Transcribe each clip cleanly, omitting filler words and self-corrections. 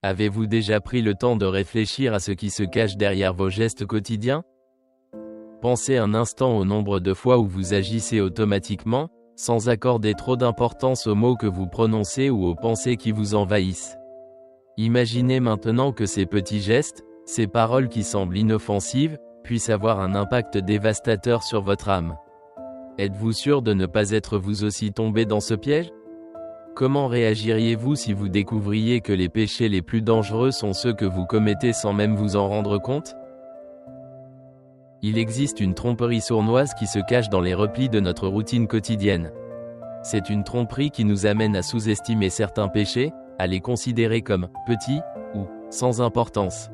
Avez-vous déjà pris le temps de réfléchir à ce qui se cache derrière vos gestes quotidiens? Pensez un instant au nombre de fois où vous agissez automatiquement, sans accorder trop d'importance aux mots que vous prononcez ou aux pensées qui vous envahissent. Imaginez maintenant que ces petits gestes, ces paroles qui semblent inoffensives, puissent avoir un impact dévastateur sur votre âme. Êtes-vous sûr de ne pas être vous aussi tombé dans ce piège? Comment réagiriez-vous si vous découvriez que les péchés les plus dangereux sont ceux que vous commettez sans même vous en rendre compte? Il existe une tromperie sournoise qui se cache dans les replis de notre routine quotidienne. C'est une tromperie qui nous amène à sous-estimer certains péchés, à les considérer comme petits ou sans importance.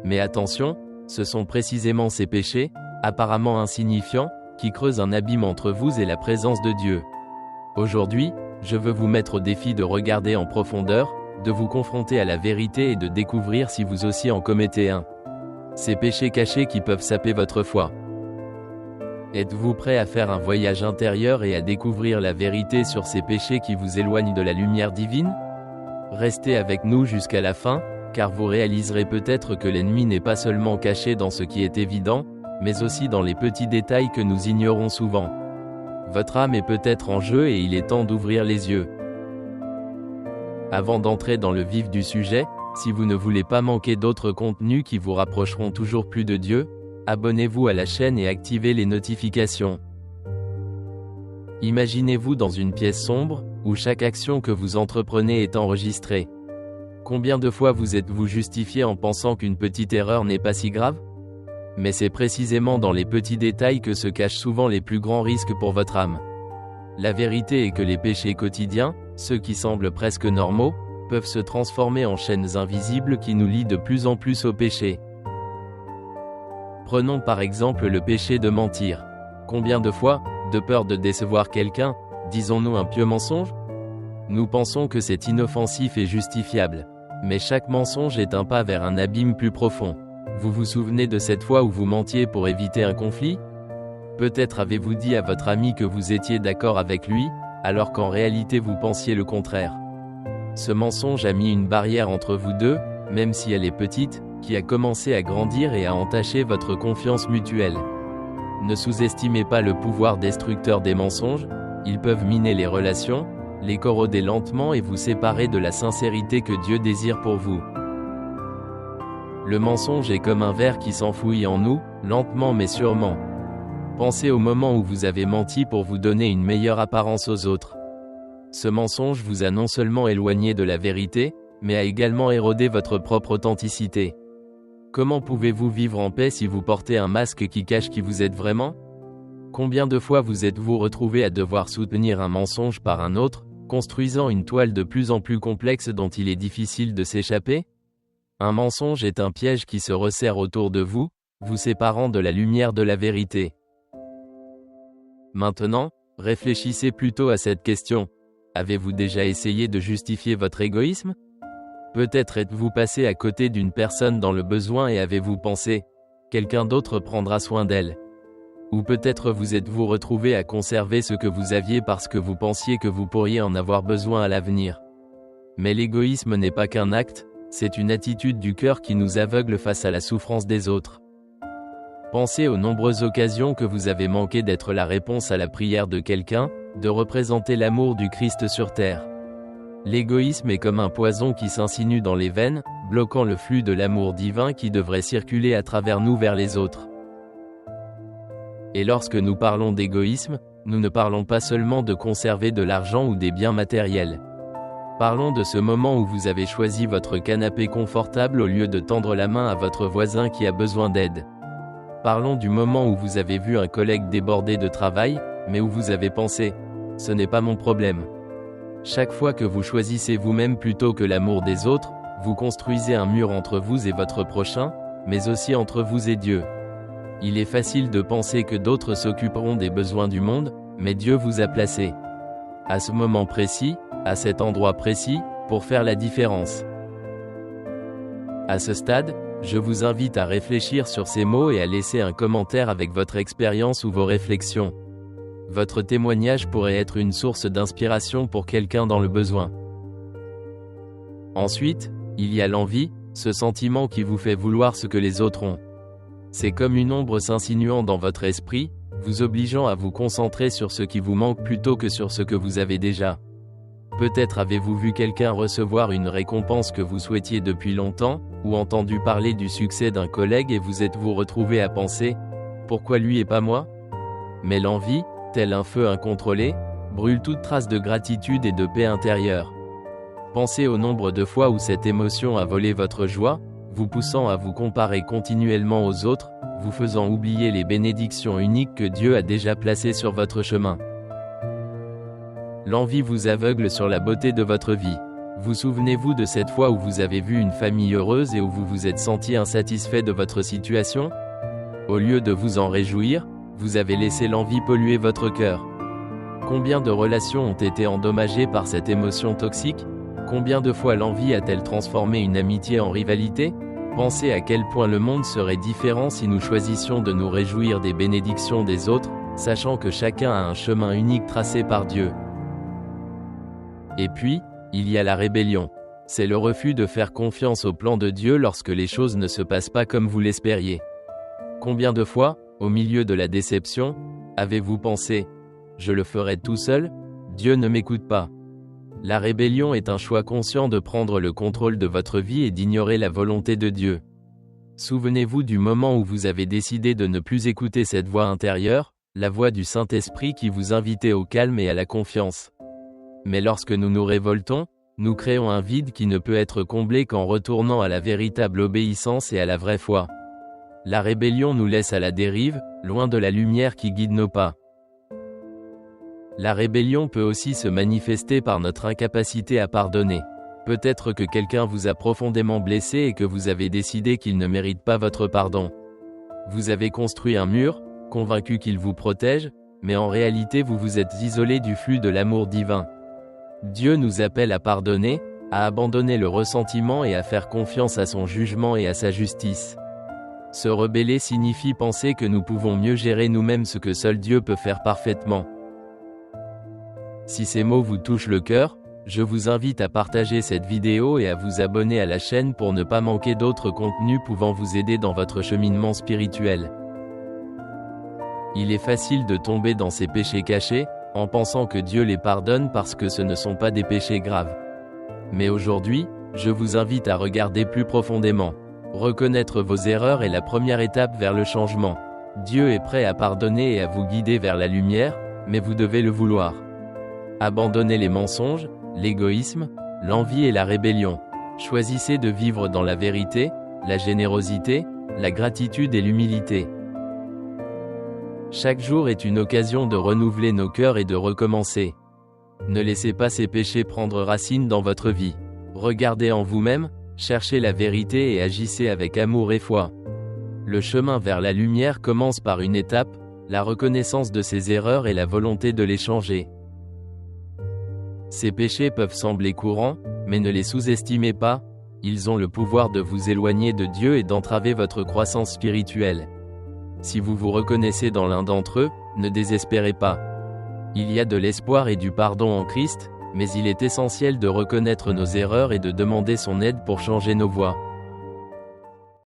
Mais attention, ce sont précisément ces péchés, apparemment insignifiants, qui creusent un abîme entre vous et la présence de Dieu. Aujourd'hui, je veux vous mettre au défi de regarder en profondeur, de vous confronter à la vérité et de découvrir si vous aussi en commettez un. Ces péchés cachés qui peuvent saper votre foi. Êtes-vous prêt à faire un voyage intérieur et à découvrir la vérité sur ces péchés qui vous éloignent de la lumière divine? Restez avec nous jusqu'à la fin, car vous réaliserez peut-être que l'ennemi n'est pas seulement caché dans ce qui est évident, mais aussi dans les petits détails que nous ignorons souvent. Votre âme est peut-être en jeu et il est temps d'ouvrir les yeux. Avant d'entrer dans le vif du sujet, si vous ne voulez pas manquer d'autres contenus qui vous rapprocheront toujours plus de Dieu, abonnez-vous à la chaîne et activez les notifications. Imaginez-vous dans une pièce sombre, où chaque action que vous entreprenez est enregistrée. Combien de fois vous êtes-vous justifié en pensant qu'une petite erreur n'est pas si grave? Mais c'est précisément dans les petits détails que se cachent souvent les plus grands risques pour votre âme. La vérité est que les péchés quotidiens, ceux qui semblent presque normaux, peuvent se transformer en chaînes invisibles qui nous lient de plus en plus au péché. Prenons par exemple le péché de mentir. Combien de fois, de peur de décevoir quelqu'un, disons-nous un pieux mensonge? Nous pensons que c'est inoffensif et justifiable. Mais chaque mensonge est un pas vers un abîme plus profond. Vous vous souvenez de cette fois où vous mentiez pour éviter un conflit? Peut-être avez-vous dit à votre ami que vous étiez d'accord avec lui, alors qu'en réalité vous pensiez le contraire. Ce mensonge a mis une barrière entre vous deux, même si elle est petite, qui a commencé à grandir et à entacher votre confiance mutuelle. Ne sous-estimez pas le pouvoir destructeur des mensonges, ils peuvent miner les relations, les corroder lentement et vous séparer de la sincérité que Dieu désire pour vous. Le mensonge est comme un ver qui s'enfouit en nous, lentement mais sûrement. Pensez au moment où vous avez menti pour vous donner une meilleure apparence aux autres. Ce mensonge vous a non seulement éloigné de la vérité, mais a également érodé votre propre authenticité. Comment pouvez-vous vivre en paix si vous portez un masque qui cache qui vous êtes vraiment? Combien de fois vous êtes-vous retrouvé à devoir soutenir un mensonge par un autre, construisant une toile de plus en plus complexe dont il est difficile de s'échapper? Un mensonge est un piège qui se resserre autour de vous, vous séparant de la lumière de la vérité. Maintenant, réfléchissez plutôt à cette question. Avez-vous déjà essayé de justifier votre égoïsme? Peut-être êtes-vous passé à côté d'une personne dans le besoin et avez-vous pensé « quelqu'un d'autre prendra soin d'elle ». Ou peut-être vous êtes-vous retrouvé à conserver ce que vous aviez parce que vous pensiez que vous pourriez en avoir besoin à l'avenir. Mais l'égoïsme n'est pas qu'un acte, c'est une attitude du cœur qui nous aveugle face à la souffrance des autres. Pensez aux nombreuses occasions que vous avez manqué d'être la réponse à la prière de quelqu'un, de représenter l'amour du Christ sur terre. L'égoïsme est comme un poison qui s'insinue dans les veines, bloquant le flux de l'amour divin qui devrait circuler à travers nous vers les autres. Et lorsque nous parlons d'égoïsme, nous ne parlons pas seulement de conserver de l'argent ou des biens matériels. Parlons de ce moment où vous avez choisi votre canapé confortable au lieu de tendre la main à votre voisin qui a besoin d'aide. Parlons du moment où vous avez vu un collègue débordé de travail, mais où vous avez pensé « ce n'est pas mon problème ». Chaque fois que vous choisissez vous-même plutôt que l'amour des autres, vous construisez un mur entre vous et votre prochain, mais aussi entre vous et Dieu. Il est facile de penser que d'autres s'occuperont des besoins du monde, mais Dieu vous a placé à ce moment précis, à cet endroit précis, pour faire la différence. À ce stade, je vous invite à réfléchir sur ces mots et à laisser un commentaire avec votre expérience ou vos réflexions. Votre témoignage pourrait être une source d'inspiration pour quelqu'un dans le besoin. Ensuite, Il y a l'envie, ce sentiment qui vous fait vouloir ce que les autres ont. C'est comme une ombre s'insinuant dans votre esprit, vous obligeant à vous concentrer sur ce qui vous manque plutôt que sur ce que vous avez déjà. Peut-être avez-vous vu quelqu'un recevoir une récompense que vous souhaitiez depuis longtemps, ou entendu parler du succès d'un collègue et vous êtes-vous retrouvé à penser « Pourquoi lui et pas moi ?» Mais l'envie, tel un feu incontrôlé, brûle toute trace de gratitude et de paix intérieure. Pensez au nombre de fois où cette émotion a volé votre joie, vous poussant à vous comparer continuellement aux autres, vous faisant oublier les bénédictions uniques que Dieu a déjà placées sur votre chemin. L'envie vous aveugle sur la beauté de votre vie. Vous souvenez-vous de cette fois où vous avez vu une famille heureuse et où vous vous êtes senti insatisfait de votre situation? Au lieu de vous en réjouir, vous avez laissé l'envie polluer votre cœur. Combien de relations ont été endommagées par cette émotion toxique? Combien de fois l'envie a-t-elle transformé une amitié en rivalité? Pensez à quel point le monde serait différent si nous choisissions de nous réjouir des bénédictions des autres, sachant que chacun a un chemin unique tracé par Dieu. Et puis, il y a la rébellion. C'est le refus de faire confiance au plan de Dieu lorsque les choses ne se passent pas comme vous l'espériez. Combien de fois, au milieu de la déception, avez-vous pensé « Je le ferai tout seul, Dieu ne m'écoute pas ». La rébellion est un choix conscient de prendre le contrôle de votre vie et d'ignorer la volonté de Dieu. Souvenez-vous du moment où vous avez décidé de ne plus écouter cette voix intérieure, la voix du Saint-Esprit qui vous invitait au calme et à la confiance. Mais lorsque nous nous révoltons, nous créons un vide qui ne peut être comblé qu'en retournant à la véritable obéissance et à la vraie foi. La rébellion nous laisse à la dérive, loin de la lumière qui guide nos pas. La rébellion peut aussi se manifester par notre incapacité à pardonner. Peut-être que quelqu'un vous a profondément blessé et que vous avez décidé qu'il ne mérite pas votre pardon. Vous avez construit un mur, convaincu qu'il vous protège, mais en réalité vous vous êtes isolé du flux de l'amour divin. Dieu nous appelle à pardonner, à abandonner le ressentiment et à faire confiance à son jugement et à sa justice. Se rebeller signifie penser que nous pouvons mieux gérer nous-mêmes ce que seul Dieu peut faire parfaitement. Si ces mots vous touchent le cœur, je vous invite à partager cette vidéo et à vous abonner à la chaîne pour ne pas manquer d'autres contenus pouvant vous aider dans votre cheminement spirituel. Il est facile de tomber dans ces péchés cachés, en pensant que Dieu les pardonne parce que ce ne sont pas des péchés graves. Mais aujourd'hui, je vous invite à regarder plus profondément. Reconnaître vos erreurs est la première étape vers le changement. Dieu est prêt à pardonner et à vous guider vers la lumière, mais vous devez le vouloir. Abandonnez les mensonges, l'égoïsme, l'envie et la rébellion. Choisissez de vivre dans la vérité, la générosité, la gratitude et l'humilité. Chaque jour est une occasion de renouveler nos cœurs et de recommencer. Ne laissez pas ces péchés prendre racine dans votre vie. Regardez en vous-même, cherchez la vérité et agissez avec amour et foi. Le chemin vers la lumière commence par une étape, la reconnaissance de ses erreurs et la volonté de les changer. Ces péchés peuvent sembler courants, mais ne les sous-estimez pas, ils ont le pouvoir de vous éloigner de Dieu et d'entraver votre croissance spirituelle. Si vous vous reconnaissez dans l'un d'entre eux, ne désespérez pas. Il y a de l'espoir et du pardon en Christ, mais il est essentiel de reconnaître nos erreurs et de demander son aide pour changer nos voies.